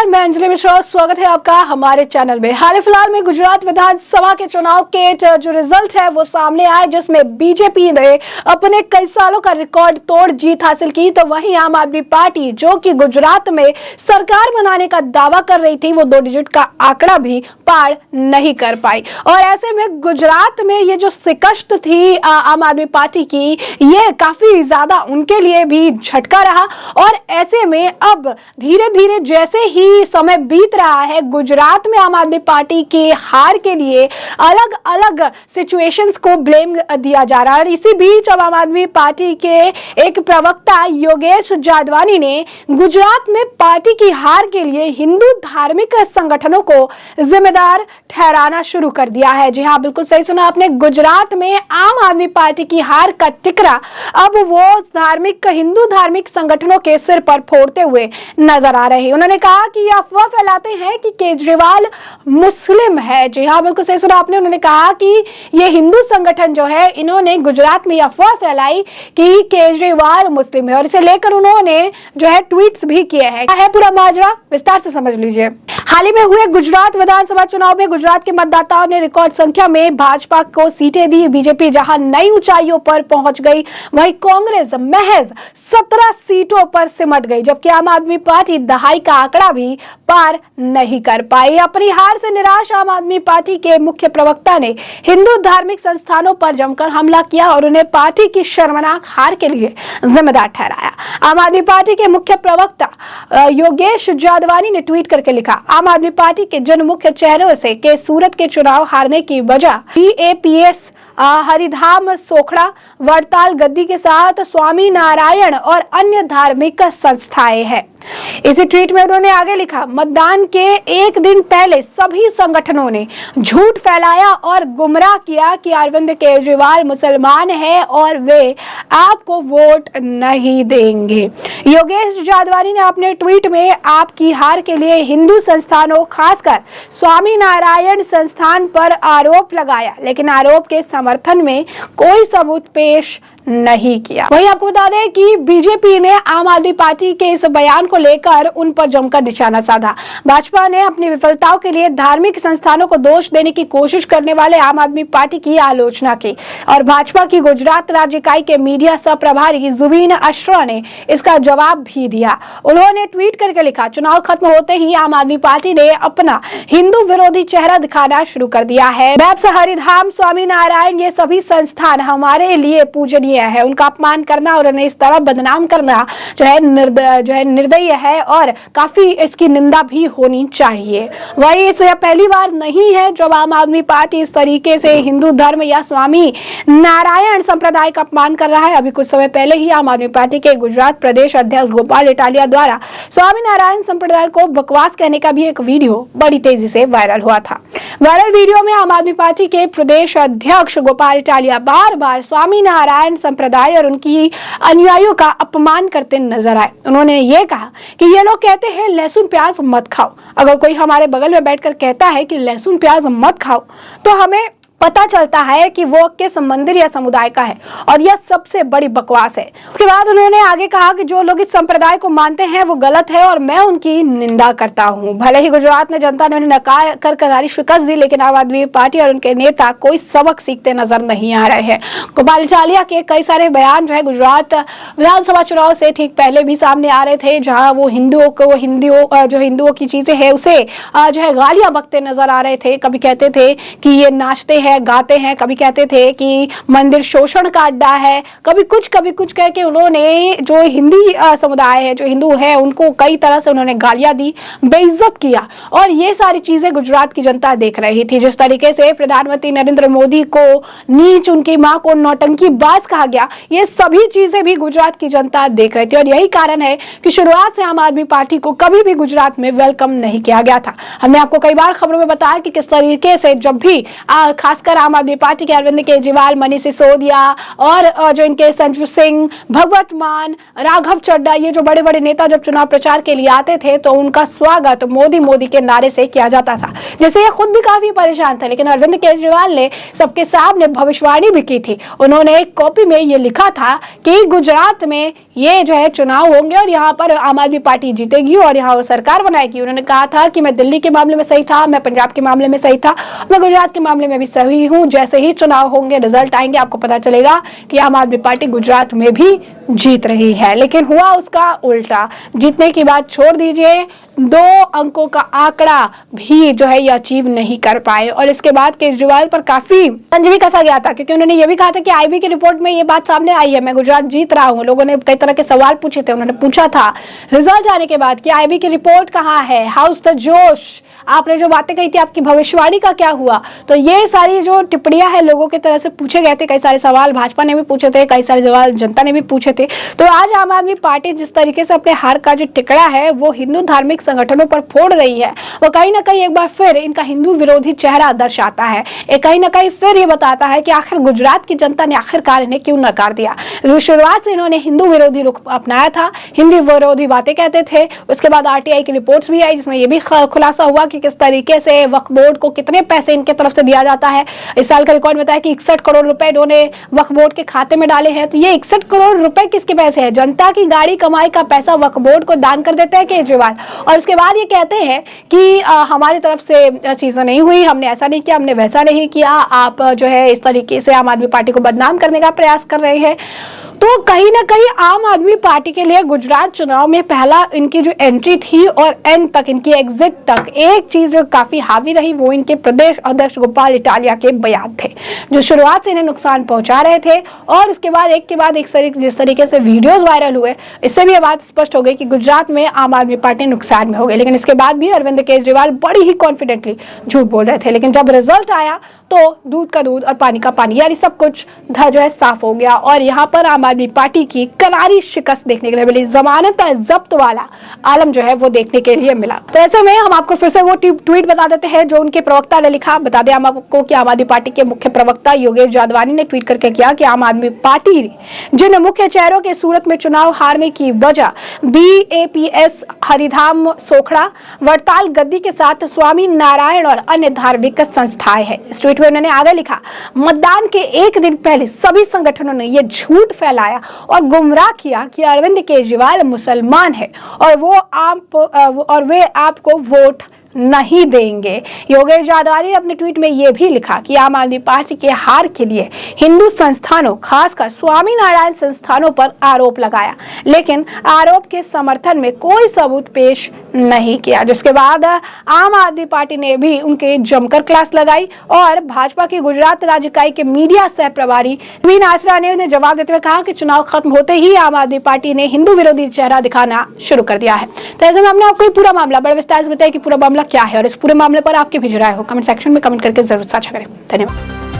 नमस्कार, मैं अंजलि मिश्रा। स्वागत है आपका हमारे चैनल में। हाल फिलहाल में गुजरात विधानसभा के चुनाव के जो रिजल्ट है वो सामने आए, जिसमें बीजेपी ने अपने कई सालों का रिकॉर्ड तोड़ जीत हासिल की, तो वहीं आम आदमी पार्टी जो कि गुजरात में सरकार बनाने का दावा कर रही थी, वो 2 डिजिट का आंकड़ा भी पार नहीं कर पाई। और ऐसे में गुजरात में ये जो शिकस्त थी आम आदमी पार्टी की, ये काफी ज्यादा उनके लिए भी झटका रहा। और ऐसे में अब धीरे धीरे जैसे ही समय बीत रहा है, गुजरात में आम आदमी पार्टी के हार के लिए अलग अलग सिचुएशंस को ब्लेम दिया जा रहा है। और इसी बीच अब आम आदमी पार्टी के एक प्रवक्ता योगेश जादवानी ने गुजरात में पार्टी की हार के लिए हिंदू धार्मिक संगठनों को जिम्मेदार ठहराना शुरू कर दिया है। जी हाँ, बिल्कुल सही सुना आपने। गुजरात में आम आदमी पार्टी की हार का टिकरा अब वो हिंदू धार्मिक संगठनों के सिर पर फोड़ते हुए नजर आ रहे हैं। उन्होंने कहा कि ये अफवाह फैलाते हैं कि केजरीवाल मुस्लिम है। जी हाँ, बिल्कुल सही सुना आपने। उन्होंने कहा कि ये हिंदू संगठन जो है, इन्होंने गुजरात में अफवाह फैलाई कि केजरीवाल मुस्लिम है, और इसे लेकर उन्होंने जो है ट्वीट्स भी किए हैं। क्या है पूरा माजरा, विस्तार से समझ लीजिए। हाल ही में हुए गुजरात विधानसभा चुनाव में गुजरात के मतदाताओं ने रिकॉर्ड संख्या में भाजपा को सीटें दी। बीजेपी जहां नई ऊंचाइयों पर पहुंच गई, वहीं कांग्रेस महज 17 सीटों पर सिमट गई, जबकि आम आदमी पार्टी दहाई का आंकड़ा भी पार नहीं कर पाई। अपनी हार से निराश आम आदमी पार्टी के मुख्य प्रवक्ता ने हिंदू धार्मिक संस्थानों पर जमकर हमला किया और उन्हें पार्टी की शर्मनाक हार के लिए जिम्मेदार ठहराया। आम आदमी पार्टी के मुख्य प्रवक्ता योगेश जादवानी ने ट्वीट करके लिखा, आम आदमी पार्टी के जन मुख्य चेहरों से के सूरत के चुनाव हारने की वजह PAPS हरिधाम सोखड़ा वड़ताल गद्दी के साथ स्वामी नारायण और अन्य धार्मिक संस्थाएं हैं। इसी ट्वीट में उन्होंने आगे लिखा, मतदान के एक दिन पहले सभी संगठनों ने झूठ फैलाया और गुमराह किया कि अरविंद केजरीवाल मुसलमान है और वे आपको वोट नहीं देंगे। योगेश जादवानी ने अपने ट्वीट में आपकी हार के लिए हिंदू संस्थानों, खासकर स्वामी नारायण संस्थान पर आरोप लगाया, लेकिन आरोप के समर्थन में कोई सबूत पेश नहीं किया। वहीं आपको बता दें कि बीजेपी ने आम आदमी पार्टी के इस बयान को लेकर उन पर जमकर निशाना साधा। भाजपा ने अपनी विफलताओं के लिए धार्मिक संस्थानों को दोष देने की कोशिश करने वाले आम आदमी पार्टी की आलोचना की, और भाजपा की गुजरात राज्य इकाई के मीडिया सह प्रभारी जुबीन अशरा ने इसका जवाब भी दिया। उन्होंने ट्वीट करके लिखा, चुनाव खत्म होते ही आम आदमी पार्टी ने अपना हिंदू विरोधी चेहरा दिखाना शुरू कर दिया है। बैप्स, हरिधाम, स्वामी नारायण, ये सभी संस्थान हमारे लिए पूजनीय है। उनका अपमान करना और उन्हें इस तरह बदनाम करना जो है निर्दयी है, और काफी इसकी निंदा भी होनी चाहिए। वही इस पहली बार नहीं है जब आम आदमी पार्टी इस तरीके से हिंदू धर्म या स्वामी नारायण संप्रदाय का अपमान कर रहा है। अभी कुछ समय पहले ही आम आदमी पार्टी के गुजरात प्रदेश अध्यक्ष गोपाल इटालिया द्वारा स्वामी नारायण संप्रदाय को बकवास कहने का भी एक वीडियो बड़ी तेजी से वायरल हुआ था। वायरल वीडियो में आम आदमी पार्टी के प्रदेश अध्यक्ष गोपाल इटालिया बार बार स्वामी नारायण संप्रदाय और उनकी अनुयायियों का अपमान करते नजर आए। उन्होंने ये कहा कि ये लोग कहते हैं लहसुन प्याज मत खाओ। अगर कोई हमारे बगल में बैठकर कहता है कि लहसुन प्याज मत खाओ, तो हमें पता चलता है कि वो किस मंदिर या समुदाय का है, और यह सबसे बड़ी बकवास है। उसके बाद उन्होंने आगे कहा कि जो लोग इस संप्रदाय को मानते हैं वो गलत है और मैं उनकी निंदा करता हूं। भले ही गुजरात में जनता ने उन्हें नकार कर करारी शिकस्त दी, लेकिन आम आदमी पार्टी और उनके नेता कोई सबक सीखते नजर नहीं आ रहे हैं। गोपाल इटालिया के कई सारे बयान जो है गुजरात विधानसभा चुनाव से ठीक पहले भी सामने आ रहे थे, जहाँ वो हिंदुओं की चीजें है उसे जो है गालियां बकते नजर आ रहे थे। कभी कहते थे कि ये नाचते हैं, गाते हैं, कभी कहते थे कि मंदिर शोषण का अड्डा है, कभी कुछ कह के उन्होंने जो हिंदी समुदाय है, जो हिंदू है, उनको कई तरह से उन्होंने गालियां दी, बेइज्जत किया। और ये सारी चीजें गुजरात की जनता देख रही थी। जिस तरीके से प्रधानमंत्री नरेंद्र मोदी को नीच, उनकी मां को नौटंकीबाज कहा गया, ये सभी चीजें भी गुजरात की जनता देख रही थी। और यही कारण है कि शुरुआत से आम आदमी पार्टी को कभी भी गुजरात में वेलकम नहीं किया गया था। हमने आपको कई बार खबरों में बताया कि किस तरीके से जब भी खास खासकर आम आदमी पार्टी के अरविंद केजरीवाल, मनीष सिसोदिया और जो इनके संजू सिंह, भगवत मान, राघव चड्ढा, ये जो बड़े बड़े नेता जब चुनाव प्रचार के लिए आते थे तो उनका स्वागत मोदी मोदी के नारे से किया जाता था, जैसे ये खुद भी काफी परेशान थे। लेकिन अरविंद केजरीवाल ने सबके सामने भविष्यवाणी भी की थी। उन्होंने एक कॉपी में ये लिखा था कि गुजरात में ये जो है चुनाव होंगे और यहाँ पर आम आदमी पार्टी जीतेगी और यहाँ वो सरकार बनाएगी। उन्होंने कहा था कि मैं दिल्ली के मामले में सही था, मैं पंजाब के मामले में सही था, मैं गुजरात के मामले में भी सही हूँ। जैसे ही चुनाव होंगे, रिजल्ट आएंगे, आपको पता चलेगा कि आम आदमी पार्टी गुजरात में भी जीत रही है। लेकिन हुआ उसका उल्टा। जीतने की बात छोड़ दीजिए, 2 अंकों का आंकड़ा भी जो है ये अचीव नहीं कर पाए। और इसके बाद केजरीवाल पर काफी तंज भी कसा गया था, क्योंकि उन्होंने ये भी कहा था कि आईबी की रिपोर्ट में ये बात सामने आई है, मैं गुजरात जीत रहा हूँ। लोगों ने कई तरह के सवाल पूछे थे। उन्होंने पूछा था रिजल्ट आने के बाद कि आईबी की रिपोर्ट कहाँ है, हाउस द जोश, आपने जो बातें कही थी, आपकी भविष्यवाणी का क्या हुआ। तो ये सारी जो टिप्पणियां हैं लोगों की तरह से पूछे गए थे। कई सारे सवाल भाजपा ने भी पूछे थे, कई सारे सवाल जनता ने भी पूछे थे। तो आज आम आदमी पार्टी जिस तरीके से अपने हार का जो टिकड़ा है वो हिंदू धार्मिक संगठनों पर फोड़ रही है, वो कहीं ना कहीं एक बार फिर इनका हिंदू विरोधी चेहरा दर्शाता है। कहीं ना कहीं फिर ये बताता है कि आखिर गुजरात की जनता ने आखिरकार इन्हें क्यों नकार दिया। शुरुआत से इन्होंने हिंदू विरोधी रुख अपनाया था, हिंदू विरोधी बातें कहते थे। उसके बाद आरटीआई की रिपोर्ट्स भी आई जिसमें यह भी खुलासा हुआ कि किस तरीके से वक्फ बोर्ड को कितने पैसे इनके तरफ से दिया जाता है। इस साल का रिकॉर्ड बताया कि 61 करोड़ रुपए इन्होंने वक्फ बोर्ड के खाते में डाले हैं। तो ये 61 करोड़ रुपए किसके पैसे हैं? जनता की गाड़ी कमाई का पैसा वक्फ बोर्ड को दान कर देते हैं केजरीवाल। और उसके बाद ये कहते हैं कि हमारी तरफ से चीजें नहीं हुई, हमने ऐसा नहीं किया, हमने वैसा नहीं किया, आप जो है इस तरीके से आम आदमी पार्टी को बदनाम करने का प्रयास कर रहे हैं। तो कहीं ना कहीं आम आदमी पार्टी के लिए गुजरात चुनाव में पहला इनकी जो एंट्री थी और एंड तक, इनकी एग्जिट तक, एक चीज जो काफी हावी रही वो इनके प्रदेश अध्यक्ष गोपाल इटालिया के बयान थे, जो शुरुआत से इन्हें नुकसान पहुंचा रहे थे। और उसके बाद एक के बाद एक जिस तरीके से वीडियोस वायरल हुए, इससे भी ये बात स्पष्ट हो गई कि गुजरात में आम आदमी पार्टी नुकसान में हो गई। लेकिन इसके बाद भी अरविंद केजरीवाल बड़ी ही कॉन्फिडेंटली झूठ बोल रहे थे। लेकिन जब रिजल्ट आया तो दूध का दूध और पानी का पानी, यानी सब कुछ जो है साफ हो गया। और यहाँ पर आम आदमी पार्टी की करारी शिकस्त देखने के लिए मिली, जमानत जब्त वाला आलम जो है वो देखने के लिए मिला। तो ऐसे में हम आपको फिर से वो ट्वीट बता देते हैं जो उनके प्रवक्ता ने लिखा। बता दें हम आपको कि आम आदमी पार्टी के मुख्य प्रवक्ता योगेश जादवानी ने ट्वीट करके किया कि आम आदमी पार्टी जिन मुख्य चेहरों के सूरत में चुनाव हारने की वजह BAPS, हरिधाम सोखड़ा, वड़ताल गद्दी के साथ स्वामी नारायण और अन्य धार्मिक संस्थाएं हैं। इस ट्वीट में उन्होंने आगे लिखा, मतदान के एक दिन पहले सभी संगठनों ने यह झूठ फैलाया और गुमराह किया कि अरविंद केजरीवाल मुसलमान है और वे आपको वोट नहीं देंगे। योगेश जादवानी ने अपने ट्वीट में यह भी लिखा कि आम आदमी पार्टी के हार के लिए हिंदू संस्थानों, खासकर स्वामी नारायण संस्थानों पर आरोप लगाया, लेकिन आरोप के समर्थन में कोई सबूत पेश नहीं किया। जिसके बाद आम आदमी पार्टी ने भी उनके जमकर क्लास लगाई और भाजपा की गुजरात राज्य इकाई के मीडिया सह प्रभारी नवीन आसरा ने उन्हें जवाब देते हुए कहा कि चुनाव खत्म होते ही आम आदमी पार्टी ने हिंदू विरोधी चेहरा दिखाना शुरू कर दिया है। तो ऐसे में हमने आपको पूरा मामला बड़े विस्तार से बताया कि पूरा मामला क्या है और इस पूरे मामले पर आपकी भी राय हो कमेंट सेक्शन में कमेंट करके जरूर साझा करें। धन्यवाद।